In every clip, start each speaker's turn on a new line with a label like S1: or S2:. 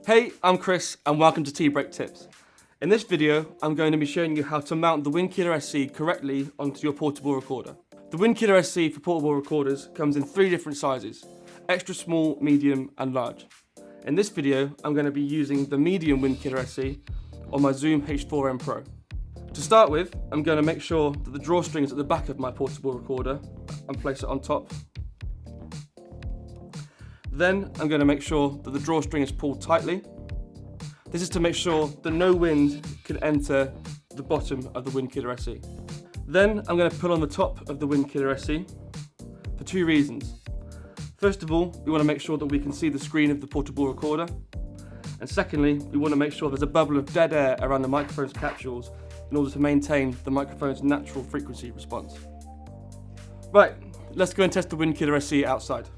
S1: Hey, I'm Chris and welcome to Tea Break Tips. In this video, I'm going to be showing you how to mount the Windkiller SE correctly onto your portable recorder. The Windkiller SE for portable recorders comes in 3 different sizes: extra small, medium and large. In this video, I'm going to be using the medium Windkiller SE on my Zoom H4n Pro. To start with, I'm going to make sure that the drawstring is at the back of my portable recorder and place it on top. Then I'm going to make sure that the drawstring is pulled tightly. This is to make sure that no wind can enter the bottom of the Windkiller SE. Then I'm going to pull on the top of the Windkiller SE for 2 reasons. First of all, we want to make sure that we can see the screen of the portable recorder. And secondly, we want to make sure there's a bubble of dead air around the microphone's capsules in order to maintain the microphone's natural frequency response. Right, let's go and test the Windkiller SE outside.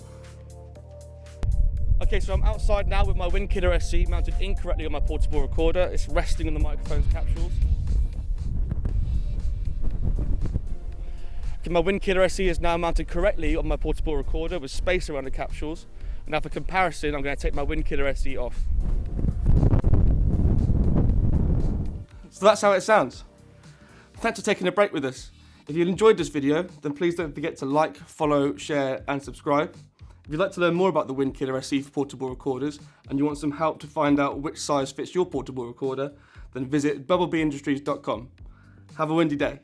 S1: Okay, so I'm outside now with my Windkiller SE mounted incorrectly on my portable recorder. It's resting on the microphone's capsules. Okay, my Windkiller SE is now mounted correctly on my portable recorder with space around the capsules. Now for comparison, I'm going to take my Windkiller SE off. So that's how it sounds. Thanks for taking a break with us. If you enjoyed this video, then please don't forget to like, follow, share and subscribe. If you'd like to learn more about the Windkiller SE for portable recorders and you want some help to find out which size fits your portable recorder, then visit bubblebeeindustries.com. Have a windy day.